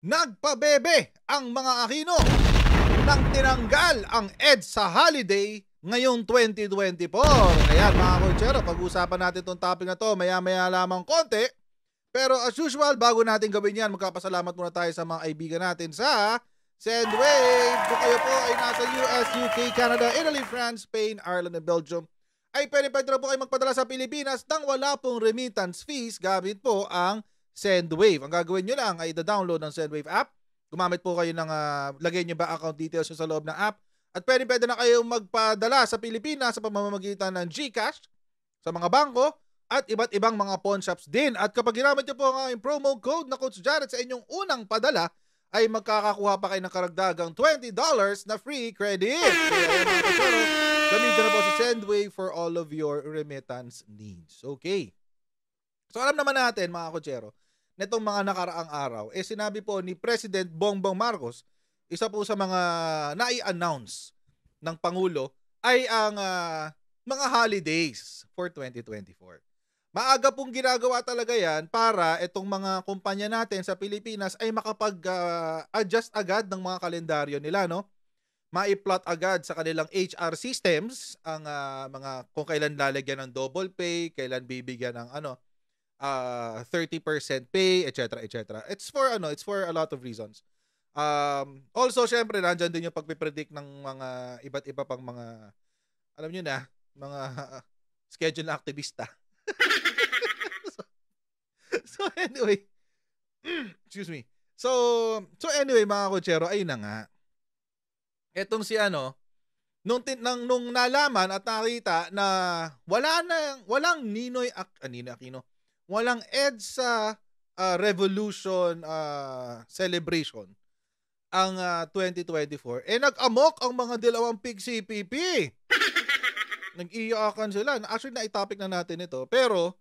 Nagpabebe ang mga Aquino nang tinanggal ang EDSA holiday ngayong 2024. Ayan mga Konchero, pag-usapan natin itong topic na to maya-maya lamang konti. Pero as usual, bago natin gawin yan, magkapasalamat muna tayo sa mga kaibigan natin sa Sendwave. Kung kayo po ay nasa US, UK, Canada, Italy, France, Spain, Ireland, and Belgium, ay pwede na po kayo magpadala sa Pilipinas nang wala pong remittance fees gamit po ang Sendwave. Ang gagawin nyo lang ay i-download ng Sendwave app. Gumamit po kayo ng, lagay nyo ba account details sa loob ng app. At pwede na kayo magpadala sa Pilipinas sa pamamagitan ng GCash, sa mga bangko, at iba't ibang mga pawn shops din. At kapag ginamit nyo po ang promo code na Coach Jared sa inyong unang padala, ay magkakakuha pa kayo ng karagdagang $20 na free credit. Kaya gamitin na po si Sendwave for all of your remittance needs. Okay. So alam naman natin mga Kochero, netong mga nakaraang araw, sinabi po ni President Bongbong Marcos, isa po sa mga nai-announce ng Pangulo ay ang mga holidays for 2024. Maaga pong ginagawa talaga yan para itong mga kumpanya natin sa Pilipinas ay makapag-adjust agad ng mga kalendaryo nila, no? Mai-plot agad sa kanilang HR systems ang mga kung kailan lalagyan ng double pay, kailan bibigyan ng 30% pay, etc., etc. It's for a lot of reasons. Also, syempre, nandyan din yung pagpipredict ng mga iba't iba pang mga, alam nyo na, mga schedule na aktivista. So anyway, excuse me. So anyway, mga Kochero, ayun na nga. Etong si nung nalaman at nakita na walang Ninoy Aquino, walang EDSA Revolution celebration ang 2024, nag-amok ang mga dilawang pig CPP. Nag-iyakan sila. Actually, na-topic na natin ito. Pero,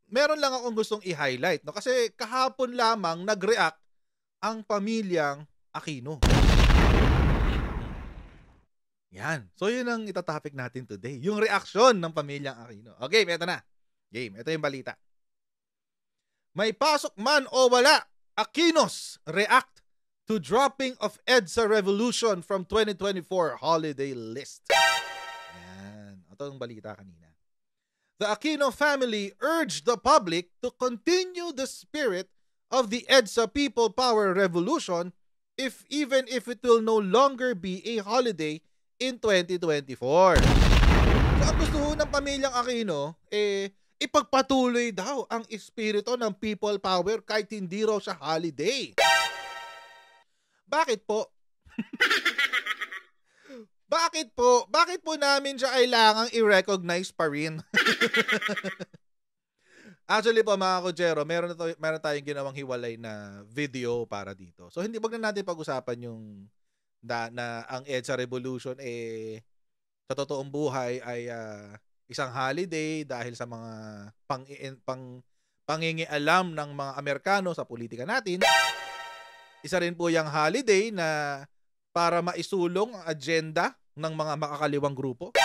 meron lang akong gustong i-highlight. No? Kasi kahapon lamang nag-react ang pamilyang Aquino. Yan. So, yun ang itatopic natin today. Yung reaksyon ng pamilyang Aquino. Okay, ito na. Game. Ito yung balita. May pasok man o wala, Aquinos react to dropping of EDSA Revolution from 2024 holiday list. Yan. Ito yung balita kanina. The Aquino family urged the public to continue the spirit of the EDSA People Power Revolution even if it will no longer be a holiday in 2024. So ang gusto ng pamilyang Aquino, ipagpatuloy daw ang espiritu ng people power kahit hindi raw siya holiday. Bakit po? Bakit po namin siya kailangang i-recognize pa rin? Actually po mga Kochero, meron tayong ginawang hiwalay na video para dito. So wag na natin pag-usapan yung na ang EDSA Revolution sa totoong buhay ay isang holiday dahil sa mga pangingialam ng mga Amerikano sa politika natin. Isa rin po yung holiday na para maisulong ang agenda ng mga makakaliwang grupo.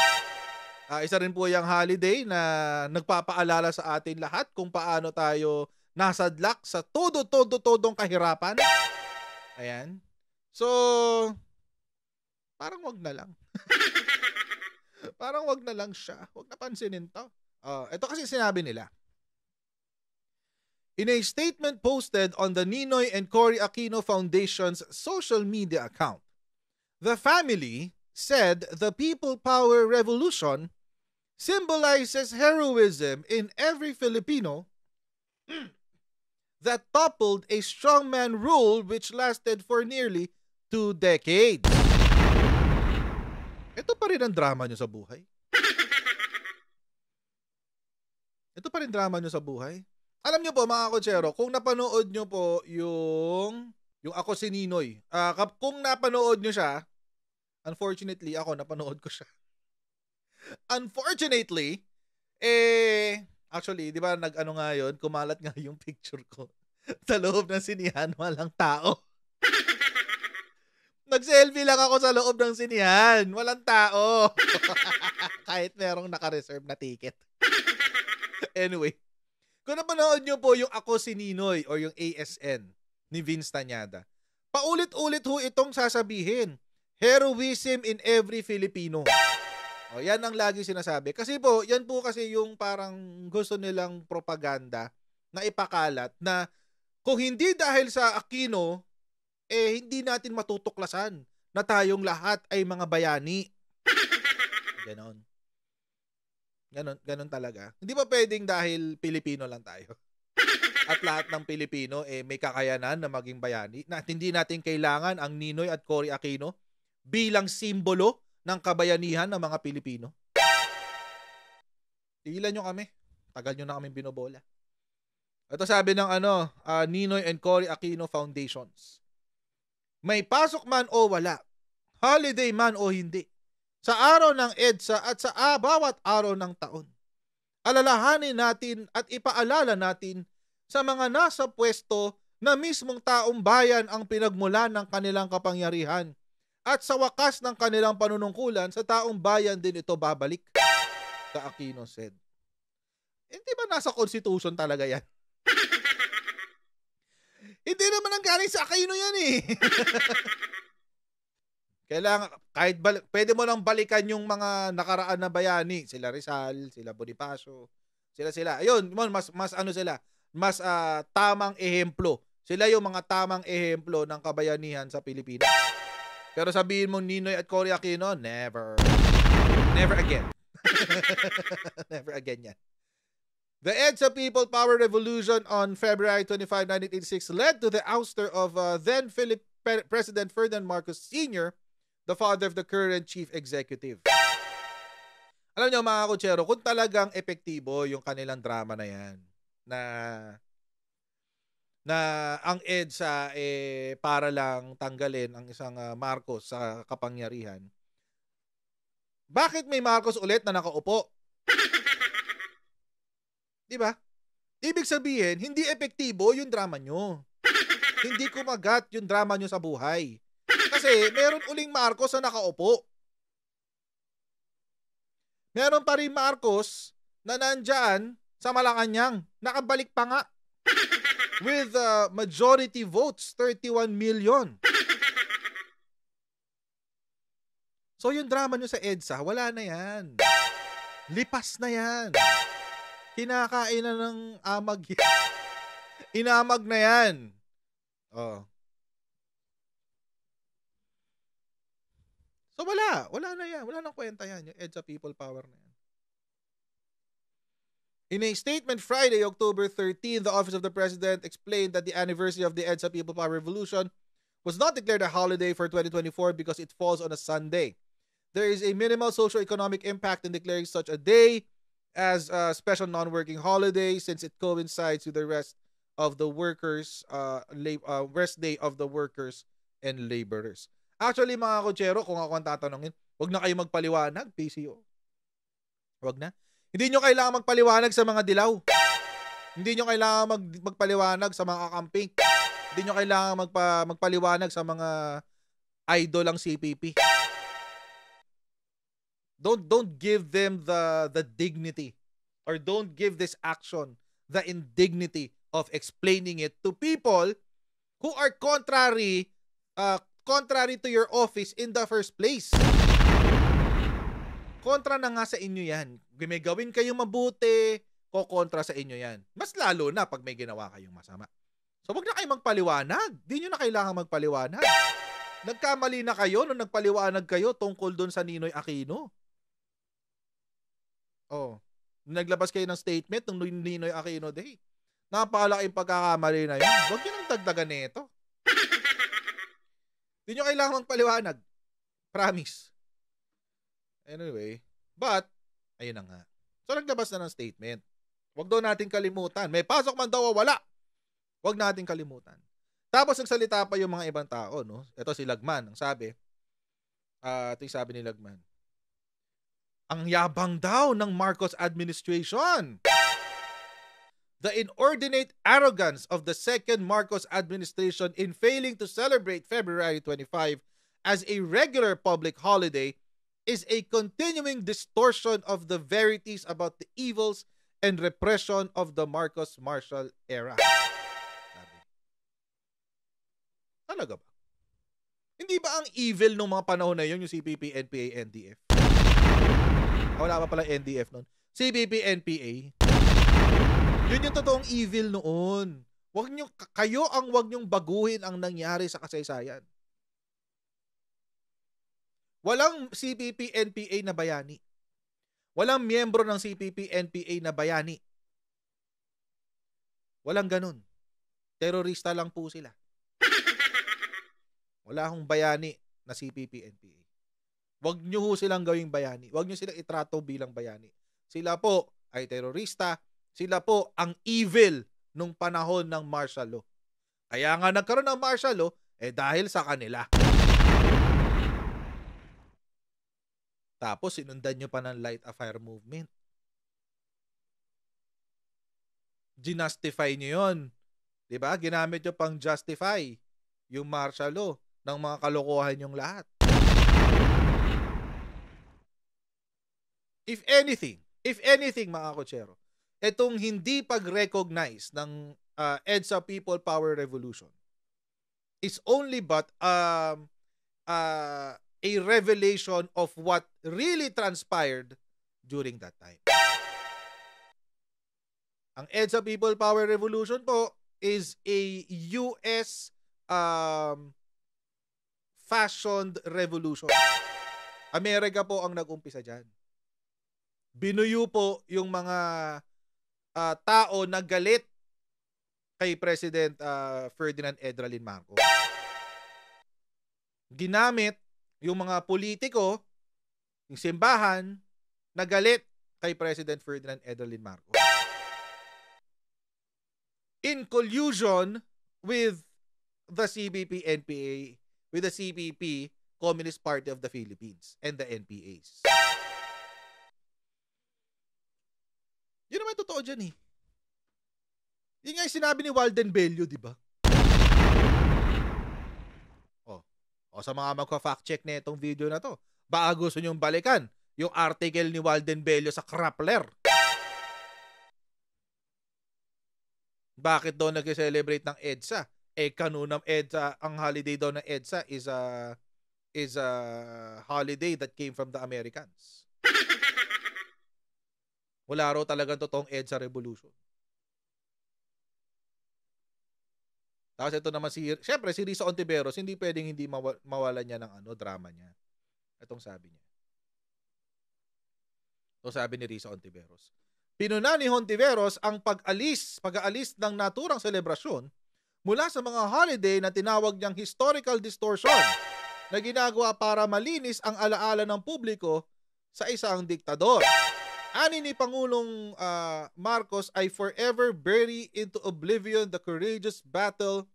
Isa rin po yung holiday na nagpapaalala sa atin lahat kung paano tayo nasadlak sa todo-todong kahirapan. Ayan. So, parang wag na lang. Parang wag na lang siya. Wag na pansinin to. Ito kasi sinabi nila. In a statement posted on the Ninoy and Cory Aquino Foundation's social media account, the family said the People Power Revolution symbolizes heroism in every Filipino that toppled a strongman rule which lasted for nearly 2 decades. Ito pa rin ang drama nyo sa buhay. Ito pa rin drama nyo sa buhay. Alam nyo po mga Kochero, kung napanood nyo po yung Ako si Ninoy, kung napanood nyo siya, unfortunately ako napanood ko siya. Unfortunately, actually, di ba nag-ano nga yun, kumalat nga yung picture ko sa loob ng sinihan, walang tao. Nag-selfie lang ako sa loob ng sinihan, walang tao. Kahit merong naka-reserve na ticket. Anyway, kung napanood nyo po yung Ako si Ninoy or yung ASN ni Vince Tañada. Paulit-ulit ho itong sasabihin. Heroism in every Filipino. O, yan ang lagi sinasabi. Kasi po, yan po kasi yung parang gusto nilang propaganda na ipakalat na kung hindi dahil sa Aquino, hindi natin matutuklasan na tayong lahat ay mga bayani. Ganon. Ganon talaga. Hindi ba pwedeng dahil Pilipino lang tayo? At lahat ng Pilipino may kakayanan na maging bayani. Na hindi natin kailangan ang Ninoy at Cory Aquino bilang simbolo ng kabayanihan ng mga Pilipino. Tigilan nyo kami. Tagal nyo na kami binobola. Ito sabi ng Ninoy and Cory Aquino Foundations. May pasok man o wala, holiday man o hindi, sa araw ng EDSA at sa bawat araw ng taon, alalahanin natin at ipaalala natin sa mga nasa pwesto na mismong taong bayan ang pinagmulan ng kanilang kapangyarihan at sa wakas ng kanilang panunungkulan sa taong bayan din ito babalik, the Aquino said. Hindi ba nasa Constitution talaga yan? Hindi naman ang galing sa Aquino yan eh. Kailangan, pwede mo lang balikan yung mga nakaraan na bayani. Sila Rizal, sila Bonifacio, sila. Ayun, mas ano sila, mas tamang ehemplo. Sila yung mga tamang ehemplo ng kabayanihan sa Pilipinas. Pero sabihin mo Ninoy at Cory Aquino, never. Never again. Never again yan. The EDSA People Power Revolution on February 25, 1986 led to the ouster of then President Ferdinand Marcos Sr., the father of the current chief executive. Alam niyo mga kutsero, kung talagang epektibo yung kanilang drama na yan, na ang EDSA para lang tanggalin ang isang Marcos sa kapangyarihan, bakit may Marcos ulit na nakaupo? Diba? Ibig sabihin, hindi epektibo yung drama nyo. Hindi kumagat yung drama nyo sa buhay. Kasi meron uling Marcos na nakaupo. Meron pa rin Marcos na nandyan sa Malacanang. Nakabalik pa nga. With majority votes, 31 million. So yung drama nyo sa EDSA, wala na yan. Lipas na yan. Kinakain na ng amag. Inamag na yan. Oh. So wala na yan. Wala nang kwenta yan. Yung EDSA People Power na yan. In a statement Friday, October 13, the Office of the President explained that the anniversary of the EDSA People Power Revolution was not declared a holiday for 2024 because it falls on a Sunday. There is a minimal socio-economic impact in declaring such a day as a special non-working holiday since it coincides with the rest of the workers, rest day of the workers and laborers. Actually, mga kutsero, kung ako ang tatanungin, huwag na kayo magpaliwanag, PCO. Huwag na. Hindi nyo kailangan magpaliwanag sa mga dilaw. Hindi nyo kailangan magpaliwanag sa mga kakamping. Hindi nyo kailangan magpaliwanag sa mga idol ang CPP. Don't give them the dignity, or don't give this action the indignity of explaining it to people who are contrary to your office in the first place. Kontra na nga sa inyo yan. May gawin kayong mabuti, kontra sa inyo yan. Mas lalo na pag may ginawa kayong masama. So wag na kayong magpaliwanag. Di nyo na kailangan magpaliwanag. Nagkamali na kayo nung nagpaliwanag kayo tungkol doon sa Ninoy Aquino. Oh, naglabas kayo ng statement ng Ninoy Aquino Day. Napakalaking pagkakamali na yun. Huwag nyo nang dagdagan nito. Hindi nyo kailangan magpaliwanag. Promise. Anyway, but, ayun na nga. So, naglabas na ng statement. Huwag daw natin kalimutan. May pasok man daw o wala. Huwag natin kalimutan. Tapos, nagsalita pa yung mga ibang tao, no? Ito si Lagman, ang sabi. Ito yung sabi ni Lagman. Ang yabang daw ng Marcos administration. The inordinate arrogance of the second Marcos administration in failing to celebrate February 25 as a regular public holiday is a continuing distortion of the verities about the evils and repression of the Marcos Marshall era. Talaga ba? Hindi ba ang evil nung mga panahon na yun, yung CPP, NPA, NDF? Wala pa pala NDF nun. CPP, NPA. Yun yung totoong evil noon. Kayo ang wag nyong baguhin ang nangyari sa kasaysayan. Walang CPP, NPA na bayani. Walang miyembro ng CPP, NPA na bayani. Walang ganun. Terorista lang po sila. Wala akong bayani na CPP, NPA. Wag nyo ho silang gawing bayani. Wag nyo silang itrato bilang bayani. Sila po ay terorista. Sila po ang evil nung panahon ng martial law. Kaya nga nagkaroon ng martial law, dahil sa kanila. Tapos sinundan nyo pa ng light a fire movement. Ginustify nyo yun. Diba? Ginamit nyo pang justify yung martial law ng mga kalokohan yung lahat. If anything mga kotsero, itong hindi pag-recognize ng EDSA People Power Revolution is only but a revelation of what really transpired during that time. Ang EDSA People Power Revolution po is a US fashioned revolution. Amerika po ang nag-umpisa dyan. Binuyo po yung mga tao na galit kay President Ferdinand Edralin Marcos. Ginamit yung mga politiko, yung simbahan, na galit kay President Ferdinand Edralin Marcos. In collusion with the CPP-NPA, with the CPP, Communist Party of the Philippines, and the NPAs. Yun naman totoo dyan eh. Yun nga yung sinabi ni Walden Bello, di ba? O sa mga magpa-fact check na itong video na to, baka gusto nyong balikan yung article ni Walden Bello sa Krappler. Bakit daw nag-celebrate ng EDSA? Kanunang EDSA, ang holiday daw ng EDSA is a holiday that came from the Americans. Wala raw talagang totoong EDSA revolution. Tapos ito naman siyempre si Risa Ontiveros, hindi pwedeng hindi mawalan niya ng drama niya. Itong sabi niya. Ito sabi ni Risa Ontiveros. Pinuna ni Hontiveros ang pag-aalis ng naturang selebrasyon mula sa mga holiday na tinawag niyang historical distortion na ginagawa para malinis ang alaala ng publiko sa isang diktador. Ani ni Pangulong Marcos ay forever bury into oblivion the courageous battle.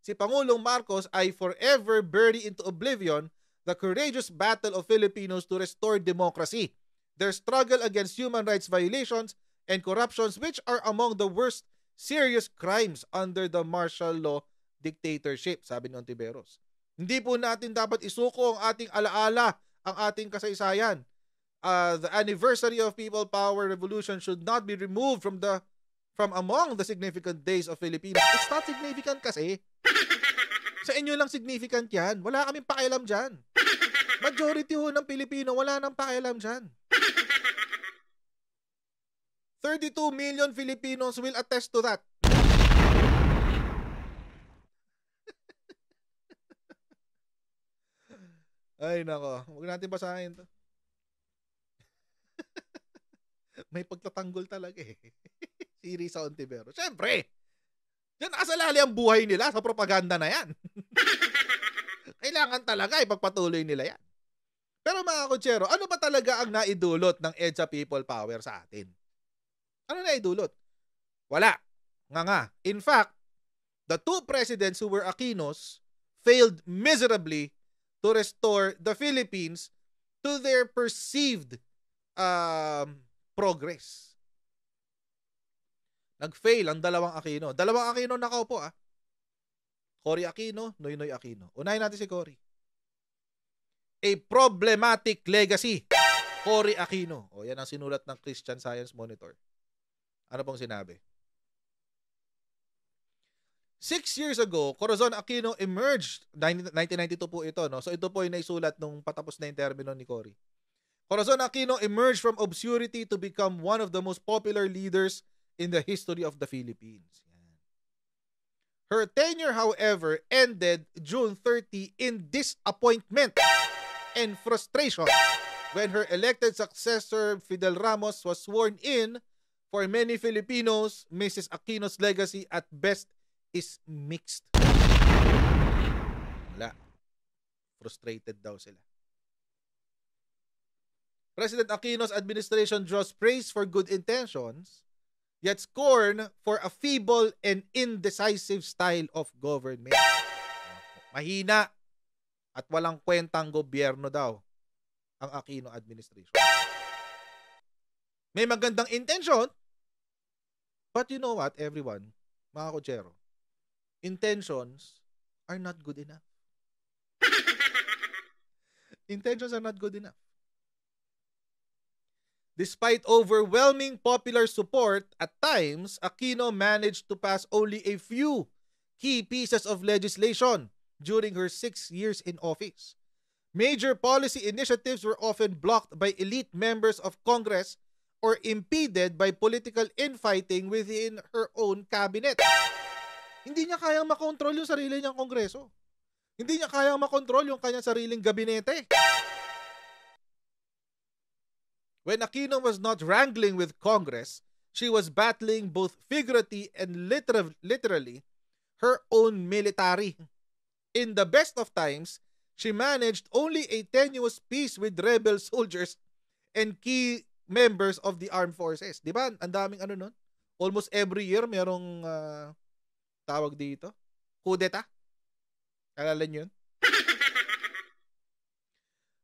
Si Pangulong Marcos ay forever bury into oblivion the courageous battle of Filipinos to restore democracy, their struggle against human rights violations and corruptions which are among the worst serious crimes under the martial law dictatorship, sabi ni Ontiveros. Hindi po natin dapat isuko ang ating alaala, ang ating kasaysayan. The anniversary of People Power Revolution should not be removed from among the significant days of Filipinos. It's not significant kasi. Sa inyo lang significant yan. Wala kaming pakialam dyan. Majority ho ng Pilipino, wala nang pakialam dyan. 32 million Filipinos will attest to that. Ay nako, huwag natin basahin to. May pagtatanggol talaga eh. Si Risa Ontiveros. Siyempre, dyan nakasalali ang buhay nila sa propaganda na yan. Kailangan talaga ipagpatuloy nila yan. Pero mga kotsero, ano ba talaga ang naidulot ng EDSA People Power sa atin? Ano naidulot? Wala. Nga. In fact, the two presidents who were Aquinos failed miserably to restore the Philippines to their perceived progress. Nag-fail ang dalawang Aquino. Dalawang Aquino nakaupo Cory Aquino, Noynoy Aquino. Unahin natin si Cory. A problematic legacy. Cory Aquino. O yan ang sinulat ng Christian Science Monitor. Ano pong sinabi? 6 years ago, Corazon Aquino emerged, 1992 po ito, no? So ito po yung naisulat nung patapos na yung termino ni Cory. Corazon Aquino emerged from obscurity to become one of the most popular leaders in the history of the Philippines. Her tenure, however, ended June 30 in disappointment and frustration when her elected successor, Fidel Ramos, was sworn in. For many Filipinos, Mrs. Aquino's legacy at best is mixed. Wala. Frustrated daw sila. President Aquino's administration draws praise for good intentions, yet scorn for a feeble and indecisive style of government. Mahina at walang kwentang gobyerno daw ang Aquino administration. May magandang intention, but you know what, everyone, mga kotsero, intentions are not good enough. Intentions are not good enough. Despite overwhelming popular support, at times, Aquino managed to pass only a few key pieces of legislation during her 6 years in office. Major policy initiatives were often blocked by elite members of Congress or impeded by political infighting within her own cabinet. Hindi niya kayang makontrol yung sarili niyang kongreso. Hindi niya kayang makontrol yung kanyang sariling gabinete. When Aquino was not wrangling with Congress, she was battling both figuratively and literally her own military. In the best of times, she managed only a tenuous peace with rebel soldiers and key members of the armed forces. Di ba? Ang daming ano nun? Almost every year merong tawag dito. Kudeta. Alala niyo yun?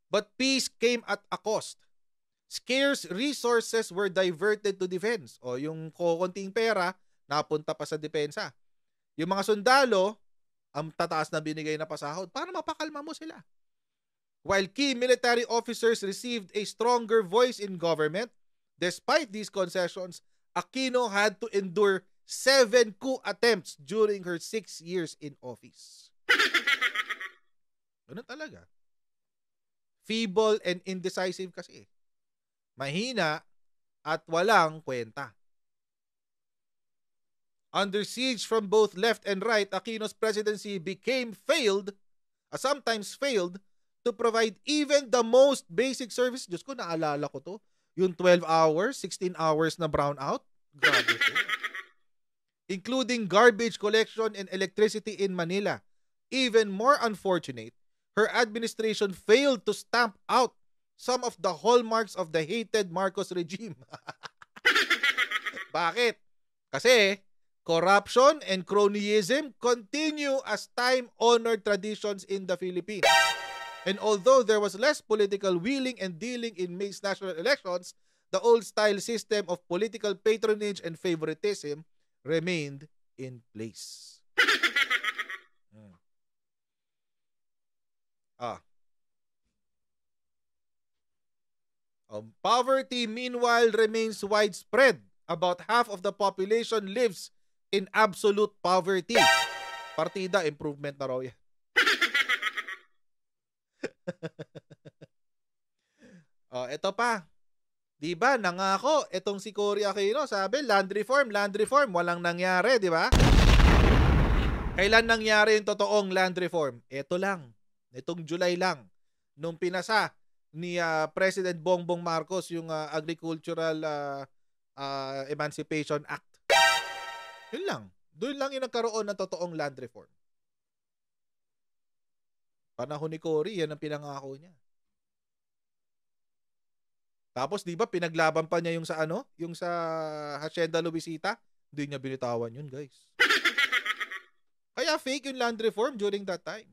But peace came at a cost. Scarce resources were diverted to defense. O yung konting pera, napunta pa sa depensa. Yung mga sundalo, ang tataas na binigay na pasahod para mapakalma mo sila. While key military officers received a stronger voice in government, despite these concessions, Aquino had to endure 7 coup attempts during her 6 years in office. Ganun talaga. Feeble and indecisive kasi. Mahina at walang kwenta. Under siege from both left and right, Aquino's presidency sometimes failed to provide even the most basic service. Diyos ko, naalala ko to. Yung 12 hours, 16 hours na brownout. Grabe to. Including garbage collection and electricity in Manila. Even more unfortunate, her administration failed to stamp out some of the hallmarks of the hated Marcos regime. Bakit? Kasi corruption and cronyism continue as time-honored traditions in the Philippines. And although there was less political wheeling and dealing in May's national elections, the old-style system of political patronage and favoritism remained in place. Poverty, meanwhile, remains widespread. About half of the population lives in absolute poverty. Partida, improvement na raw yan. Ito pa. Diba, nangako, itong si Cory Aquino, sabi, land reform, walang nangyari, di ba? Kailan nangyari yung totoong land reform? Ito lang, itong July lang, nung pinasa ni President Bongbong Marcos yung Agricultural Emancipation Act. Yun lang. Doon lang yung nagkaroon ng totoong land reform. Panahon ni Cory, yan ang pinangako niya. Tapos, di ba, pinaglaban pa niya yung sa yung sa Hacienda Luisita. Hindi niya binitawan yun, guys. Kaya fake yung land reform during that time.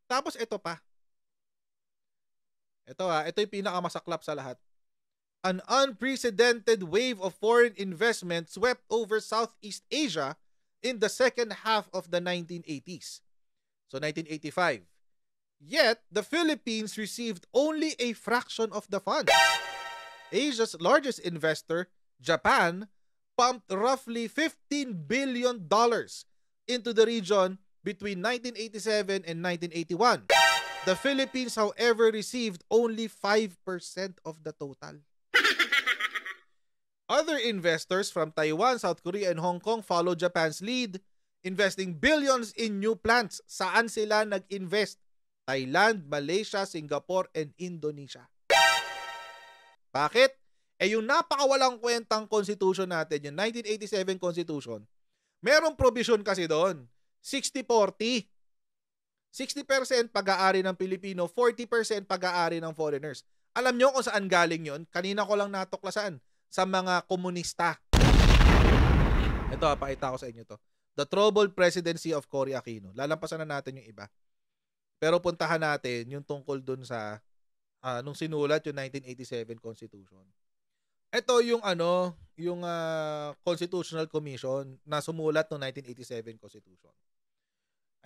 Tapos ito pa. Ito yung pinakamasaklap sa lahat. An unprecedented wave of foreign investment swept over Southeast Asia in the second half of the 1980s. So 1985. Yet, the Philippines received only a fraction of the funds. Asia's largest investor, Japan, pumped roughly $15 billion into the region between 1987 and 1981. The Philippines, however, received only 5% of the total. Other investors from Taiwan, South Korea, and Hong Kong followed Japan's lead, investing billions in new plants. Saan sila nag-invest? Thailand, Malaysia, Singapore, and Indonesia. Bakit? Yung napakawalang kwentang constitution natin, yung 1987 constitution, merong provision kasi doon, 60-40. 60% pag-aari ng Pilipino, 40% pag-aari ng foreigners. Alam nyo kung saan galing yon? Kanina ko lang natuklasan. Sa mga komunista. Ito, pakita ko sa inyo to. The Troubled Presidency of Cory Aquino. Lalampasan na natin yung iba. Pero puntahan natin yung tungkol dun sa nung sinulat yung 1987 Constitution. Ito yung Constitutional Commission na sumulat ng 1987 Constitution.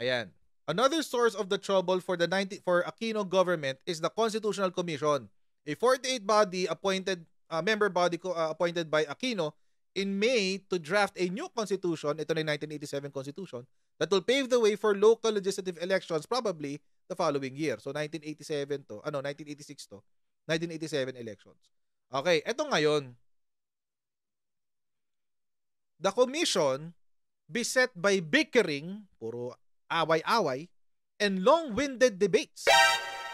Ayan. Another source of the trouble for Aquino government is the Constitutional Commission, a 48 body appointed member body appointed by Aquino in May to draft a new constitution, ito na yung 1987 constitution, that will pave the way for local legislative elections probably the following year. So 1986 to, 1987 elections. Okay, ito ngayon. The commission, beset by bickering, puro away-away, and long-winded debates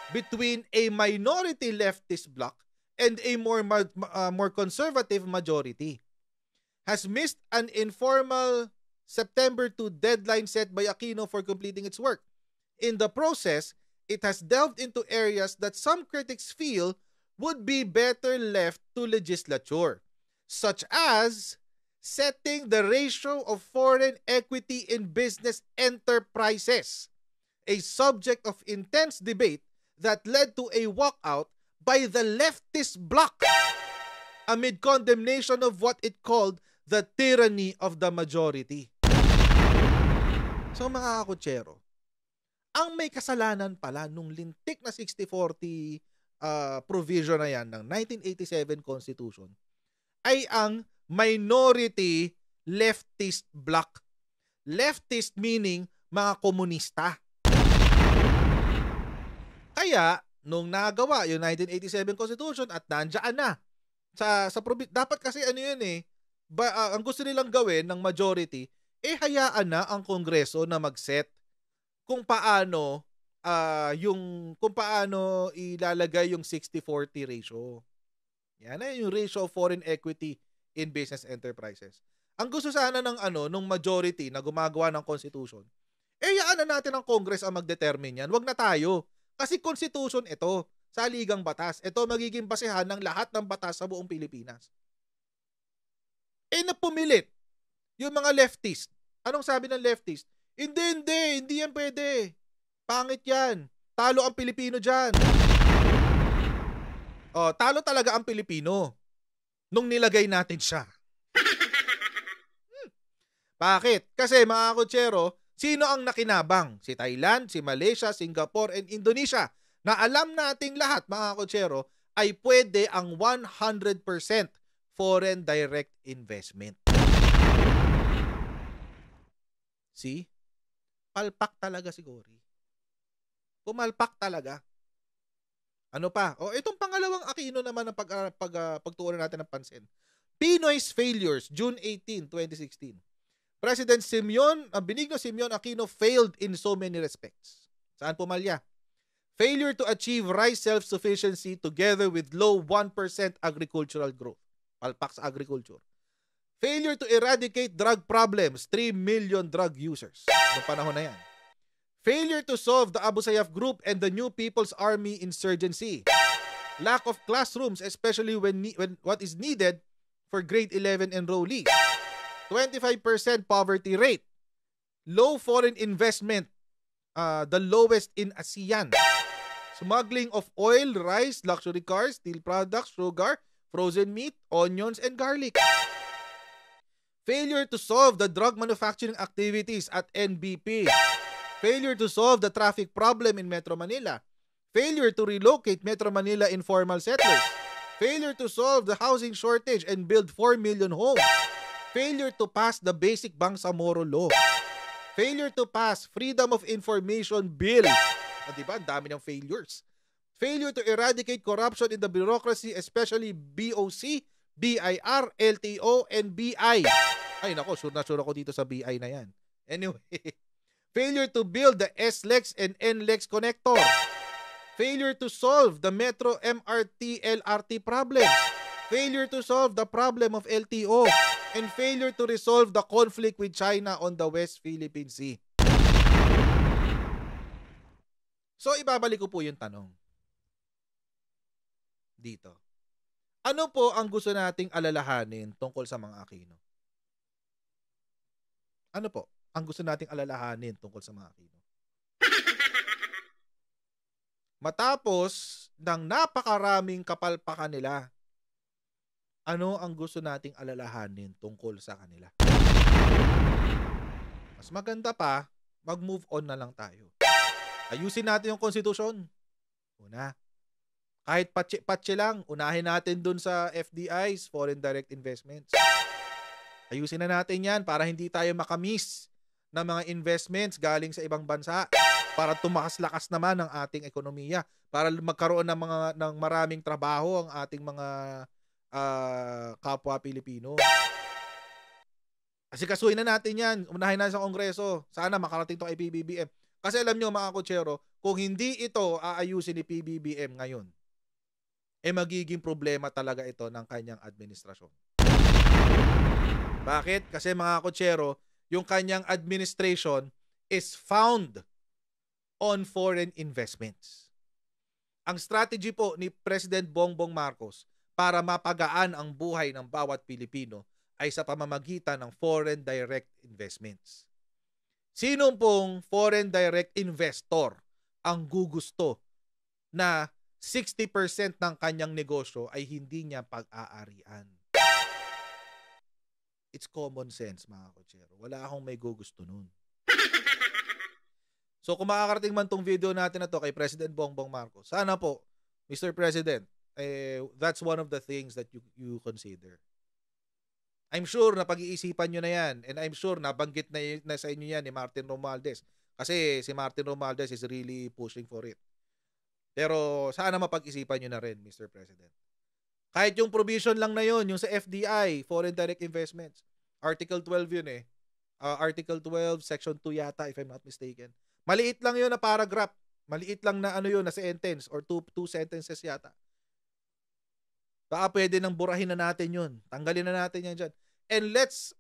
between a minority leftist bloc and a more conservative majority, has missed an informal September 2 deadline set by Aquino for completing its work. In the process, it has delved into areas that some critics feel would be better left to legislature, such as setting the ratio of foreign equity in business enterprises, a subject of intense debate that led to a walkout by the leftist bloc amid condemnation of what it called the tyranny of the majority. So mga kakutsero, ang may kasalanan pala nung lintik na 60-40 provision na yan ng 1987 Constitution ay ang minority leftist bloc. Leftist meaning mga komunista. Kaya nung nagawa yung 1987 Constitution at nandiyan na sa dapat kasi ang gusto nilang gawin ng majority hayaan na ang Kongreso na mag-set kung paano ilalagay yung 60-40 ratio. Yan na yung ratio of foreign equity in business enterprises. Ang gusto sana ng majority na gumagawa ng constitution, hayaan na natin ang Congress ang mag-determine yan. Wag na tayo. Kasi constitution ito, saligang batas. Ito magiging basehan ng lahat ng batas sa buong Pilipinas. Napumilit yung mga leftist. Anong sabi ng leftist? Hindi yan pwede. Pangit yan. Talo ang Pilipino dyan. Talo talaga ang Pilipino nung nilagay natin siya. Bakit? Kasi mga kutsero, sino ang nakinabang? Si Thailand, si Malaysia, Singapore, and Indonesia na alam nating lahat, mga kutsero, ay pwede ang 100% foreign direct investment. See? Palpak talaga si Cory. Pumalpak talaga. Ano pa? Itong pangalawang Aquino naman ang pagtuunan natin ng pansin. Pinoy's failures, June 18, 2016. President Benigno Simeon Aquino failed in so many respects. Saan pumalya? Failure to achieve rice self-sufficiency together with low 1% agricultural growth. Palpak sa agriculture. Failure to eradicate drug problems, 3 million drug users. Noong panahon na yan. Failure to solve the Abu Sayyaf group and the New People's Army insurgency. Lack of classrooms, especially when what is needed for grade 11 enrollees. 25% poverty rate. Low foreign investment, the lowest in ASEAN. Smuggling of oil, rice, luxury cars, steel products, sugar, frozen meat, onions, and garlic. Failure to solve the drug manufacturing activities at NBP. Failure to solve the traffic problem in Metro Manila. Failure to relocate Metro Manila informal settlers. Failure to solve the housing shortage and build 4 million homes. Failure to pass the basic Bangsamoro Law. Failure to pass Freedom of Information Bill. O, diba? Ang dami ng failures. Failure to eradicate corruption in the bureaucracy, especially BOC, BIR, LTO, and BI. Ay, nako, sure na sure ako dito sa BI na yan. Anyway, failure to build the SLEX and NLEX connector. Failure to solve the Metro MRT LRT problems. Failure to solve the problem of LTO. And failure to resolve the conflict with China on the West Philippine Sea. So, ibabalik ko po yung tanong. Dito. Ano po ang gusto nating alalahanin tungkol sa mga Aquino? Ano po ang gusto nating alalahanin tungkol sa mga Aquino? Matapos ng napakaraming kapalpakan nila, ano ang gusto nating alalahanin tungkol sa kanila? Mas maganda pa, mag-move on na lang tayo. Ayusin natin yung konstitusyon. Una, kahit patsi-patsi lang, unahin natin dun sa FDIs, Foreign Direct Investments. Ayusin na natin yan para hindi tayo makamiss ng mga investments galing sa ibang bansa, para tumakas-lakas naman ang ating ekonomiya, para magkaroon ng maraming trabaho ang ating mga kapwa Pilipino. Kasi kasuhin na natin yan, unahin na sa Kongreso. Sana makarating to kay PBBM. Kasi alam nyo mga kutsero, kung hindi ito aayusin ni PBBM ngayon, magiging problema talaga ito ng kanyang administrasyon. Bakit? Kasi mga kutsero, yung kanyang administration is found on foreign investments. Ang strategy po ni President Bongbong Marcos para mapagaan ang buhay ng bawat Pilipino ay sa pamamagitan ng foreign direct investments. Sino pong foreign direct investor ang gugusto na 60% ng kanyang negosyo ay hindi niya pag-aarian? It's common sense, mga kutsero. Wala akong may gugusto nun. So kung makakarating man tong video natin na to kay President Bongbong Marcos, sana po, Mr. President, that's one of the things that you consider. I'm sure na pag-iisipan nyo na yan, and I'm sure nabanggit na sa inyo yan ni Martin Romualdez. Kasi si Martin Romualdez is really pushing for it. Pero sana mapag-isipan nyo na rin, Mr. President. Kahit yung provision lang na yun, yung sa FDI, Foreign Direct Investments, Article 12 yun eh. Article 12, Section 2 yata, if I'm not mistaken. Maliit lang yun na paragraph. Maliit lang na ano yun, na sentence or two sentences yata. Baka pwede nang burahin na natin yun. Tanggalin na natin yan dyan. And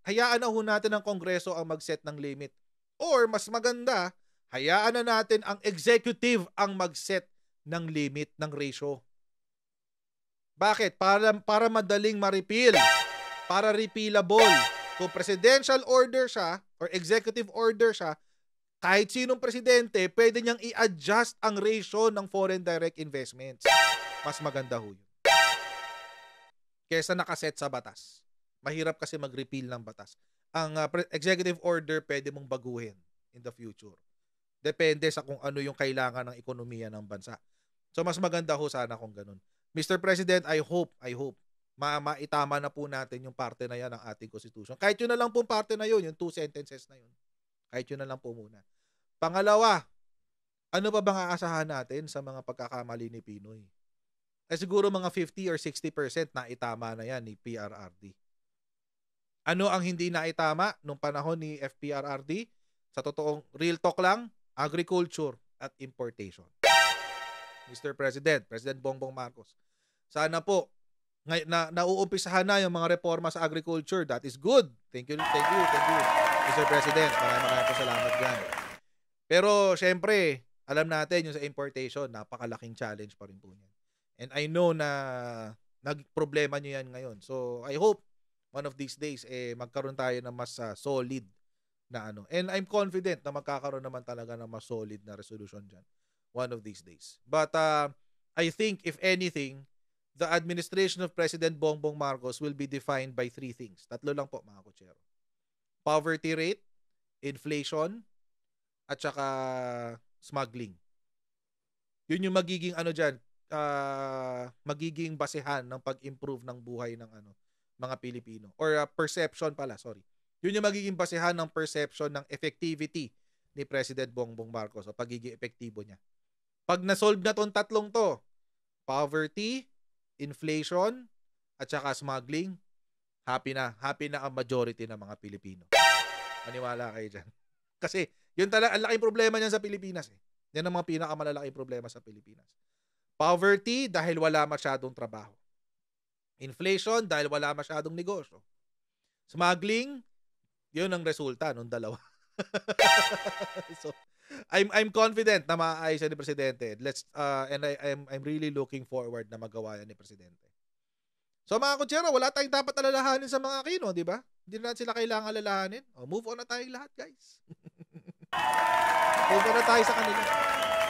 hayaan na ho natin ang Kongreso ang mag-set ng limit. Or mas maganda, hayaan na natin ang executive ang mag-set ng limit, ng ratio. Bakit? Para madaling ma-repeal. Para repealable. Kung presidential order siya or executive order siya, kahit sinong presidente, pwede niyang i-adjust ang ratio ng foreign direct investments. Mas maganda ho yun. Kesa nakaset sa batas. Mahirap kasi mag-repeal ng batas. Ang executive order pwede mong baguhin in the future. Depende sa kung ano yung kailangan ng ekonomiya ng bansa. So mas maganda ho sana kung ganun. Mr. President, I hope maitama na po natin yung parte na yan ng ating constitution. Kahit yun na lang po parte na yun, yung 2 sentences na yun. Kahit yun na lang po muna. Pangalawa, ano pa bang aasahan natin sa mga pagkakamali ni Pinoy? Siguro mga 50 or 60% na itama na yan ni PRRD. Ano ang hindi na itama nung panahon ni FPRRD? Sa totoong real talk lang, agriculture at importation. Mr. President, President Bongbong Marcos, sana po nauumpisahan na yung mga reforma sa agriculture. That is good. Thank you, Mr. President. Maraming salamat dyan. Pero, syempre, alam natin yung sa importation, napakalaking challenge pa rin po niyan. And I know na nagproblema nyo yan ngayon. So, I hope one of these days, magkaroon tayo ng mas solid na ano. And I'm confident na magkakaroon naman talaga ng mas solid na resolution dyan one of these days. But, I think, if anything, the administration of President Bongbong Marcos will be defined by 3 things. 3 lang po, mga kutsero. Poverty rate, inflation, at saka smuggling. Yun yung magiging ano dyan, magiging basehan ng pag-improve ng buhay ng mga Pilipino. Or perception pala, sorry. Yun yung magiging basehan ng perception ng effectivity ni President Bongbong Marcos o pagiging epektibo niya. Pag na-solve na tong tatlong to, poverty, inflation, at saka smuggling, happy na ang majority ng mga Pilipino. Maniwala kayo dyan. Kasi yun talaga, ang laking problema niyan sa Pilipinas eh. Yan ang mga pinakamalalaking problema sa Pilipinas. Poverty, dahil wala masyadong trabaho. Inflation, dahil wala masyadong negosyo. Smuggling, yun ang resulta nung dalawa. So, I'm confident na maayos ni Presidente. I'm really looking forward na magawa yan ni Presidente. So mga kutsero, wala tayong dapat alalahanin sa mga Aquino, di ba? Hindi na sila kailangan alalahanin. Move on na tayong lahat, guys. Move on na tayo sa kanila.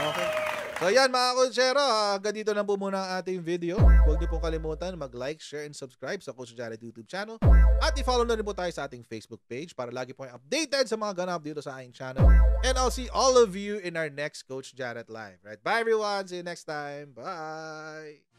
Okay. So yan mga kutsero, hanggang dito na po muna ang ating video. Huwag niyo pong kalimutan mag-like, share, and subscribe sa Coach Jared YouTube channel. At i-follow na rin po tayo sa ating Facebook page para lagi po kayo updated sa mga ganap dito sa ating channel. And I'll see all of you in our next Coach Jared Live. Right? Bye everyone! See you next time! Bye!